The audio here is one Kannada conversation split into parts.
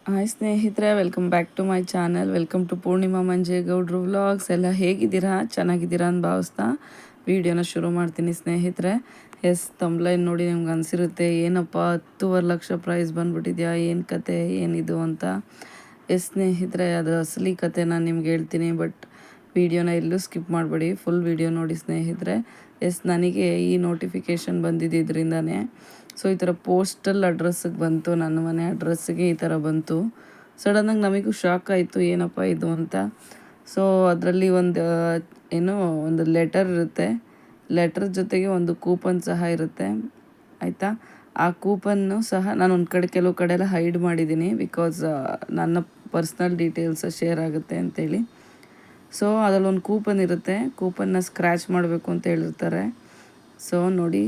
ಹಾಯ್ ಸ್ನೇಹಿತರೆ, welcome back to my channel. Welcome to Poornima ಮಂಜೇಗೌಡ್ರು ವ್ಲಾಗ್ಸ್. ಎಲ್ಲ ಹೇಗಿದ್ದೀರಾ? ಚೆನ್ನಾಗಿದ್ದೀರಾ ಅಂತ ಭಾವಿಸ್ತಾ ವೀಡಿಯೋನ ಶುರು ಮಾಡ್ತೀನಿ ಸ್ನೇಹಿತರೆ. ತಮ್ಲೈನ್ ನೋಡಿ ನಿಮ್ಗೆ ಅನಿಸಿರುತ್ತೆ, ಏನಪ್ಪ 10.5 ಲಕ್ಷ ಪ್ರೈಸ್ ಬಂದುಬಿಟ್ಟಿದ್ಯಾ, ಏನು ಕತೆ ಏನಿದು ಅಂತ. ಸ್ನೇಹಿತರೆ, ಅದು ಅಸಲಿ ಕತೆ ನಾನು ನಿಮ್ಗೆ ಹೇಳ್ತೀನಿ. ಬಟ್ ವೀಡಿಯೋನ ಎಲ್ಲೂ ಸ್ಕಿಪ್ ಮಾಡಬೇಡಿ, ಫುಲ್ ವೀಡಿಯೋ ನೋಡಿ ಸ್ನೇಹಿತರೆ. ನನಗೆ ಈ ನೋಟಿಫಿಕೇಷನ್ ಬಂದಿದ್ದರಿಂದನೇ ಸೊ ಈ ಥರ ಪೋಸ್ಟಲ್ ಅಡ್ರೆಸ್ಸಿಗೆ ಬಂತು, ನನ್ನ ಮನೆ ಅಡ್ರೆಸ್ಸಿಗೆ ಈ ಥರ ಬಂತು. ಸಡನ್ನಾಗಿ ನಮಗೂ ಶಾಕ್ ಆಯಿತು, ಏನಪ್ಪ ಇದು ಅಂತ. ಸೊ ಅದರಲ್ಲಿ ಒಂದು ಲೆಟರ್ ಇರುತ್ತೆ. ಲೆಟರ್ ಜೊತೆಗೆ ಒಂದು ಕೂಪನ್ ಸಹ ಇರುತ್ತೆ, ಆಯಿತಾ. ಆ ಕೂಪನ್ನು ಸಹ ನಾನು ಕೆಲವು ಕಡೆ ಎಲ್ಲ ಹೈಡ್ ಮಾಡಿದ್ದೀನಿ, ಬಿಕಾಸ್ ನನ್ನ ಪರ್ಸ್ನಲ್ ಡೀಟೇಲ್ಸ್ ಶೇರ್ ಆಗುತ್ತೆ ಅಂತೇಳಿ. ಸೊ ಅದರಲ್ಲೊಂದು ಕೂಪನ್ ಇರುತ್ತೆ, ಕೂಪನ್ನ ಸ್ಕ್ರ್ಯಾಚ್ ಮಾಡಬೇಕು ಅಂತ ಹೇಳಿರ್ತಾರೆ. ಸೊ ನೋಡಿ,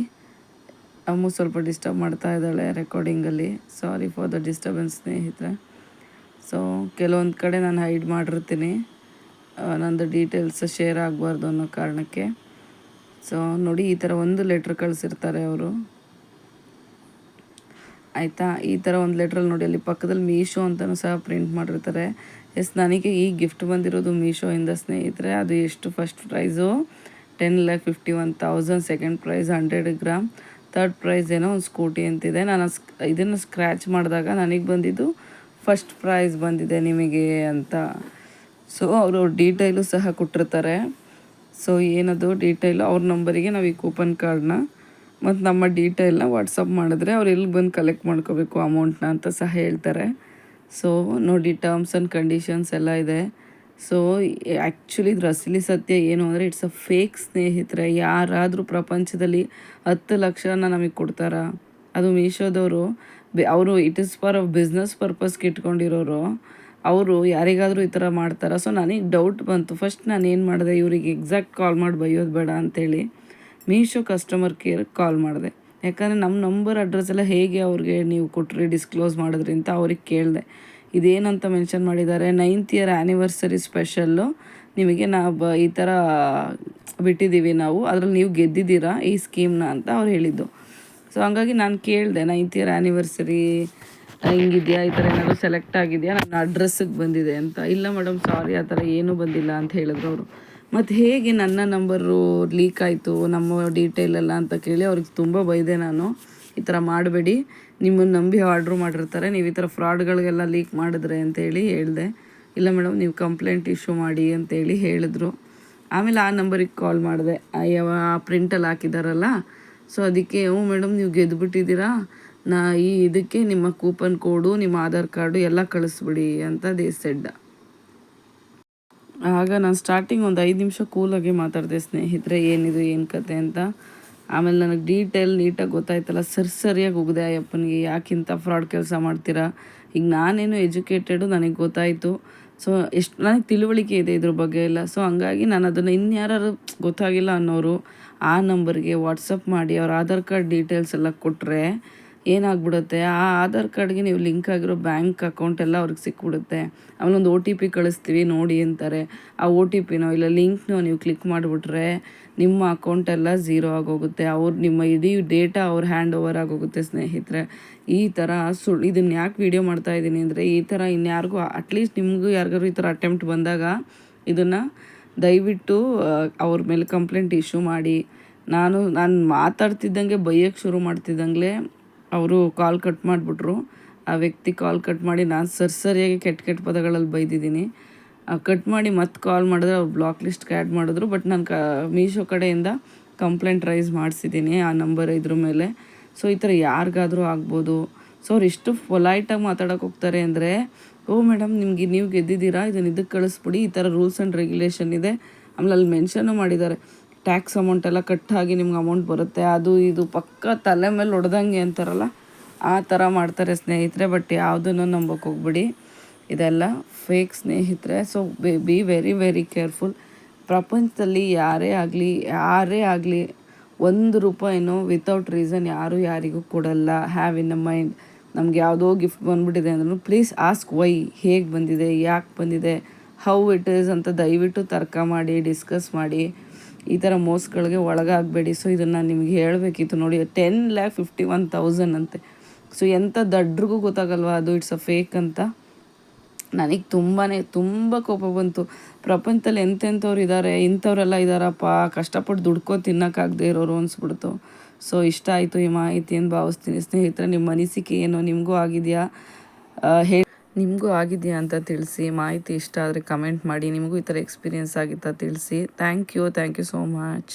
ಅಮ್ಮು ಸ್ವಲ್ಪ ಡಿಸ್ಟರ್ಬ್ ಮಾಡ್ತಾ ಇದ್ದಾಳೆ ರೆಕಾರ್ಡಿಂಗಲ್ಲಿ. ಸಾರಿ ಫಾರ್ ದ ಡಿಸ್ಟರ್ಬೆನ್ಸ್ ಸ್ನೇಹಿತರೆ. ಸೊ ಕೆಲವೊಂದು ಕಡೆ ನಾನು ಹೈಡ್ ಮಾಡಿರ್ತೀನಿ, ನಂದು ಡೀಟೇಲ್ಸ್ ಶೇರ್ ಆಗಬಾರ್ದು ಅನ್ನೋ ಕಾರಣಕ್ಕೆ. ಸೊ ನೋಡಿ, ಈ ಥರ ಒಂದು ಲೆಟ್ರ್ ಕಳಿಸಿರ್ತಾರೆ ಅವರು, ಆಯಿತಾ. ಈ ಥರ ಒಂದು ಲೆಟ್ರಲ್ಲಿ ನೋಡಿ, ಅಲ್ಲಿ ಪಕ್ಕದಲ್ಲಿ ಮೀಶೋ ಅಂತಲೂ ಸಹ ಪ್ರಿಂಟ್ ಮಾಡಿರ್ತಾರೆ. ನನಗೆ ಈ ಗಿಫ್ಟ್ ಬಂದಿರೋದು ಮೀಶೋಯಿಂದ ಸ್ನೇಹಿತರೆ. ಅದು ಎಷ್ಟು first prize 10,51,000, second prize 100 gram, third prize ಏನೋ ಒಂದು ಸ್ಕೂಟಿ ಅಂತಿದೆ. ನಾನು ಇದನ್ನು ಸ್ಕ್ರ್ಯಾಚ್ ಮಾಡಿದಾಗ ನನಗೆ ಬಂದಿದ್ದು ಫಸ್ಟ್ ಪ್ರೈಸ್ ಬಂದಿದೆ ನಿಮಗೆ ಅಂತ. ಸೊ ಅವರು ಡೀಟೈಲು ಸಹ ಕೊಟ್ಟಿರ್ತಾರೆ. ಸೊ ಏನದು ಡೀಟೈಲು, ಅವ್ರ ನಂಬರಿಗೆ ನಾವು ಈ ಕೂಪನ್ ಕಾರ್ಡ್ನ ಮತ್ತು ನಮ್ಮ ಡೀಟೇಲ್ನ ವಾಟ್ಸಪ್ ಮಾಡಿದ್ರೆ ಅವ್ರು ಎಲ್ಲಿ ಬಂದು ಕಲೆಕ್ಟ್ ಮಾಡ್ಕೋಬೇಕು ಅಮೌಂಟ್ನ ಅಂತ ಸಹ ಹೇಳ್ತಾರೆ. ಸೊ ನೋಡಿ, ಟರ್ಮ್ಸ್ ಆ್ಯಂಡ್ ಕಂಡೀಷನ್ಸ್ ಎಲ್ಲ ಇದೆ. ಸೊ ಆ್ಯಕ್ಚುಲಿ ಇದ್ರ ಅಸಲಿ ಸತ್ಯ ಏನು ಅಂದರೆ, ಇಟ್ಸ್ ಅ ಫೇಕ್ ಸ್ನೇಹಿತರೆ. ಯಾರಾದರೂ ಪ್ರಪಂಚದಲ್ಲಿ 10 ಲಕ್ಷನ ನಮಗೆ ಕೊಡ್ತಾರಾ? ಅದು ಮೀಶೋದವರು ಅವರು ಇಟ್ ಇಸ್ ಫಾರ್ ಬಿಸ್ನೆಸ್ ಪರ್ಪಸ್ಗೆ ಇಟ್ಕೊಂಡಿರೋರು. ಅವರು ಯಾರಿಗಾದರೂ ಈ ಥರ ಮಾಡ್ತಾರೆ. ಸೊ ನನಗೆ ಡೌಟ್ ಬಂತು. ಫಸ್ಟ್ ನಾನು ಏನು ಮಾಡಿದೆ, ಇವರಿಗೆ ಎಕ್ಸಾಕ್ಟ್ ಕಾಲ್ ಮಾಡಿ ಬೈಯೋದು ಬೇಡ ಅಂಥೇಳಿ ಮೀಶೋ ಕಸ್ಟಮರ್ ಕೇರ್ಗೆ ಕಾಲ್ ಮಾಡಿದೆ. ಯಾಕಂದರೆ ನಮ್ಮ ನಂಬರ್ ಅಡ್ರೆಸ್ ಎಲ್ಲ ಹೇಗೆ ಅವ್ರಿಗೆ ನೀವು ಕೊಟ್ಟರೆ ಡಿಸ್ಕ್ಲೋಸ್ ಮಾಡಿದ್ರಿ ಅಂತ ಅವ್ರಿಗೆ ಕೇಳಿದೆ. ಇದೇನಂತ ಮೆನ್ಷನ್ ಮಾಡಿದ್ದಾರೆ, 9th ಇಯರ್ ಆ್ಯನಿವರ್ಸರಿ ಸ್ಪೆಷಲ್ಲು ನಿಮಗೆ ನಾವು ಈ ಥರ ಬಿಟ್ಟಿದ್ದೀವಿ ನಾವು, ಅದ್ರಲ್ಲಿ ನೀವು ಗೆದ್ದಿದ್ದೀರಾ ಈ ಸ್ಕೀಮ್ನ ಅಂತ ಅವ್ರು ಹೇಳಿದ್ದು. ಸೊ ಹಂಗಾಗಿ ನಾನು ಕೇಳಿದೆ, 9th ಇಯರ್ ಆ್ಯನಿವರ್ಸರಿ ಹಿಂಗಿದೆಯಾ, ಈ ಥರ ಏನಾದರೂ ಸೆಲೆಕ್ಟ್ ಆಗಿದೆಯಾ, ನನ್ನ ಅಡ್ರೆಸ್ಸಿಗೆ ಬಂದಿದೆ ಅಂತ. ಇಲ್ಲ ಮೇಡಮ್, ಸಾರಿ, ಆ ಥರ ಏನೂ ಬಂದಿಲ್ಲ ಅಂತ ಹೇಳಿದ್ರು ಅವರು. ಮತ್ತು ಹೇಗೆ ನನ್ನ ನಂಬರು ಲೀಕ್ ಆಯಿತು, ನಮ್ಮ ಡೀಟೇಲೆಲ್ಲ ಅಂತ ಕೇಳಿ ಅವ್ರಿಗೆ ತುಂಬ ಬೈದೆ ನಾನು. ಈ ಥರ ಮಾಡಬೇಡಿ, ನಿಮ್ಮನ್ನು ನಂಬಿ ಆರ್ಡ್ರ್ ಮಾಡಿರ್ತಾರೆ, ನೀವು ಈ ಥರ ಫ್ರಾಡ್ಗಳಿಗೆಲ್ಲ ಲೀಕ್ ಮಾಡಿದ್ರೆ ಅಂತೇಳಿ ಹೇಳಿದೆ. ಇಲ್ಲ ಮೇಡಮ್, ನೀವು ಕಂಪ್ಲೇಂಟ್ ಇಶ್ಯೂ ಮಾಡಿ ಅಂತೇಳಿ ಹೇಳಿದ್ರು. ಆಮೇಲೆ ಆ ನಂಬರಿಗೆ ಕಾಲ್ ಮಾಡಿದೆ, ಆ ಪ್ರಿಂಟಲ್ಲಿ ಹಾಕಿದಾರಲ್ಲ. ಸೊ ಅದಕ್ಕೆ, ಮೇಡಮ್ ನೀವು ಗೆದ್ದುಬಿಟ್ಟಿದ್ದೀರಾ, ಇದಕ್ಕೆ ನಿಮ್ಮ ಕೂಪನ್ ಕೋಡು, ನಿಮ್ಮ ಆಧಾರ್ ಕಾರ್ಡು ಎಲ್ಲ ಕಳಿಸ್ಬಿಡಿ ಅಂತ ಸೆಡ್. ಆಗ ನಾನು ಸ್ಟಾರ್ಟಿಂಗ್ ಒಂದು 5 ನಿಮಿಷ ಕೂಲಾಗಿ ಮಾತಾಡಿದೆ ಸ್ನೇಹಿತರೆ, ಏನಿದು ಏನು ಕತೆ ಅಂತ. ಆಮೇಲೆ ನನಗೆ ಡೀಟೇಲ್ ನೀಟಾಗಿ ಗೊತ್ತಾಯ್ತಲ್ಲ, ಸರಿಯಾಗಿ ಹೋಗಿದೆ ಅಯ್ಯಪ್ಪನಿಗೆ, ಯಾಕಿಂತ ಫ್ರಾಡ್ ಕೆಲಸ ಮಾಡ್ತೀರಾ. ಈಗ ನಾನೇನು ಎಜುಕೇಟೆಡು, ನನಗೆ ಗೊತ್ತಾಯಿತು. ಸೊ ಎಷ್ಟು ನನಗೆ ತಿಳುವಳಿಕೆ ಇದೆ ಇದ್ರ ಬಗ್ಗೆ ಎಲ್ಲ. ಸೊ ಹಂಗಾಗಿ ನಾನು ಅದನ್ನು ಇನ್ಯಾರು ಗೊತ್ತಾಗಿಲ್ಲ ಅನ್ನೋರು ಆ ನಂಬರ್ಗೆ ವಾಟ್ಸಪ್ ಮಾಡಿ ಅವ್ರ ಆಧಾರ್ ಕಾರ್ಡ್ ಡೀಟೇಲ್ಸ್ ಎಲ್ಲ ಕೊಟ್ಟರೆ ಏನಾಗ್ಬಿಡುತ್ತೆ, ಆ ಆಧಾರ್ ಕಾರ್ಡ್ಗೆ ನೀವು ಲಿಂಕ್ ಆಗಿರೋ ಬ್ಯಾಂಕ್ ಅಕೌಂಟ್ ಎಲ್ಲ ಅವ್ರಿಗೆ ಸಿಕ್ಬಿಡುತ್ತೆ. ಆಮೇಲೆ ಒಂದು OTP ಕಳಿಸ್ತೀವಿ ನೋಡಿ ಅಂತಾರೆ. ಆ OTP ಇಲ್ಲ ಲಿಂಕ್ನೋ ನೀವು ಕ್ಲಿಕ್ ಮಾಡಿಬಿಟ್ರೆ ನಿಮ್ಮ ಅಕೌಂಟೆಲ್ಲ ಝೀರೋ ಆಗೋಗುತ್ತೆ. ನಿಮ್ಮ ಇಡೀ ಡೇಟಾ ಅವ್ರ ಹ್ಯಾಂಡ್ ಓವರ್ ಆಗೋಗುತ್ತೆ ಸ್ನೇಹಿತರೆ. ಈ ಥರ ಇದನ್ನು ಯಾಕೆ ವೀಡಿಯೋ ಮಾಡ್ತಾಯಿದ್ದೀನಿ ಅಂದರೆ, ಈ ಥರ ಇನ್ಯಾರಿಗೂ, ಅಟ್ಲೀಸ್ಟ್ ನಿಮಗೂ ಯಾರಿಗಾರು ಈ ಥರ ಅಟೆಂಪ್ಟ್ ಬಂದಾಗ ಇದನ್ನು ದಯವಿಟ್ಟು ಅವ್ರ ಮೇಲೆ ಕಂಪ್ಲೇಂಟ್ ಇಶ್ಯೂ ಮಾಡಿ. ನಾನು ಮಾತಾಡ್ತಿದ್ದಂಗೆ ಬೈಯೋಕ್ಕೆ ಶುರು ಮಾಡ್ತಿದ್ದಂಗೆ ಅವರು ಕಾಲ್ ಕಟ್ ಮಾಡಿಬಿಟ್ರು. ಆ ವ್ಯಕ್ತಿ ಕಾಲ್ ಕಟ್ ಮಾಡಿ, ನಾನು ಸರಿಯಾಗಿ ಕೆಟ್ಟ ಪದಗಳಲ್ಲಿ ಬೈದಿದ್ದೀನಿ. ಕಟ್ ಮಾಡಿ ಮತ್ತೆ ಕಾಲ್ ಮಾಡಿದ್ರೆ ಅವ್ರು ಬ್ಲಾಕ್ ಲಿಸ್ಟ್ಗೆ ಆ್ಯಡ್ ಮಾಡಿದ್ರು. ಬಟ್ ನಾನು ಮೀಶೋ ಕಡೆಯಿಂದ ಕಂಪ್ಲೇಂಟ್ ರೈಸ್ ಮಾಡಿಸಿದ್ದೀನಿ ಆ ನಂಬರ್ ಇದ್ರ ಮೇಲೆ. ಸೊ ಈ ಥರ ಯಾರಿಗಾದರೂ ಆಗ್ಬೋದು. ಸೊ ಅವ್ರು ಎಷ್ಟು ಪೊಲೈಟಾಗಿ ಮಾತಾಡೋಕೆ ಹೋಗ್ತಾರೆ ಅಂದರೆ, ಮೇಡಮ್ ನೀವು ಗೆದ್ದಿದ್ದೀರಾ, ಇದಕ್ಕೆ ಕಳಿಸ್ಬಿಡಿ, ಈ ಥರ ರೂಲ್ಸ್ ಆ್ಯಂಡ್ ರೆಗ್ಯುಲೇಷನ್ ಇದೆ. ಆಮೇಲೆ ಅಲ್ಲಿ ಮೆನ್ಷನ್ನು ಮಾಡಿದ್ದಾರೆ, ಟ್ಯಾಕ್ಸ್ ಅಮೌಂಟ್ ಎಲ್ಲ ಕಟ್ಟಾಗಿ ನಿಮ್ಗೆ ಅಮೌಂಟ್ ಬರುತ್ತೆ, ಅದು ಇದು ಪಕ್ಕ ತಲೆ ಮೇಲೆ ಹೊಡೆದಂಗೆ ಅಂತಾರಲ್ಲ, ಆ ಥರ ಮಾಡ್ತಾರೆ ಸ್ನೇಹಿತರೆ. ಬಟ್ ಯಾವುದನ್ನು ನಂಬೋಕೆ ಹೋಗ್ಬಿಡಿ, ಇದೆಲ್ಲ ಫೇಕ್ ಸ್ನೇಹಿತರೆ. So be very very careful. ಪ್ರಪಂಚದಲ್ಲಿ ಯಾರೇ ಆಗಲಿ ₹1 ವಿತೌಟ್ ರೀಸನ್ ಯಾರೂ ಯಾರಿಗೂ ಕೊಡಲ್ಲ. Have in a mind. ನಮ್ಗೆ ಯಾವುದೋ ಗಿಫ್ಟ್ ಬಂದುಬಿಟ್ಟಿದೆ ಅಂದ್ರೂ ಪ್ಲೀಸ್ ಆಸ್ಕ್ ವೈ, ಹೇಗೆ ಬಂದಿದೆ, ಯಾಕೆ ಬಂದಿದೆ, ಹೌ ಇಟ್ ಈಸ್ ಅಂತ ದಯವಿಟ್ಟು ತರ್ಕ ಮಾಡಿ, ಡಿಸ್ಕಸ್ ಮಾಡಿ. ಈ ಥರ ಮೋಸಗಳಿಗೆ ಒಳಗಾಗಬೇಡಿ. ಸೊ ಇದನ್ನು ನಿಮಗೆ ಹೇಳಬೇಕಿತ್ತು ನೋಡಿ. 10,51,000 ಅಂತೆ. ಸೊ ಎಂಥ ದಡ್ರಿಗೂ ಗೊತ್ತಾಗಲ್ವಾ ಅದು ಇಟ್ಸ್ ಅ ಫೇಕ್ ಅಂತ. ನನಗೆ ತುಂಬ ಕೋಪ ಬಂತು. ಪ್ರಪಂಚದಲ್ಲಿ ಎಂತೆಂಥವ್ರು ಇದ್ದಾರೆ, ಇಂಥವರೆಲ್ಲ ಇದ್ದಾರಪ್ಪ, ಕಷ್ಟಪಟ್ಟು ದುಡ್ಕೊ ತಿನ್ನೋಕ್ಕಾಗದೇ ಇರೋರು ಅನಿಸ್ಬಿಡ್ತು. ಸೊ ಇಷ್ಟ ಆಯಿತು ಈ ಮಾಹಿತಿ ಅಂತ ಭಾವಿಸ್ತೀನಿ. ಸ್ನೇಹಿತರೆ, ನಿಮ್ಮ ಅನಿಸಿಕೆ ಏನು, ನಿಮಗೂ ಆಗಿದೆಯಾ ನಿಮಗೂ ಆಗಿದೆಯಾ ಅಂತ ತಿಳಿಸಿ. ಮಾಹಿತಿ ಇಷ್ಟ ಆದರೆ ಕಮೆಂಟ್ ಮಾಡಿ. ನಿಮಗೂ ಈ ಥರ ಎಕ್ಸ್ಪೀರಿಯೆನ್ಸ್ ಆಗಿತ್ತಾ ತಿಳಿಸಿ. Thank you so much.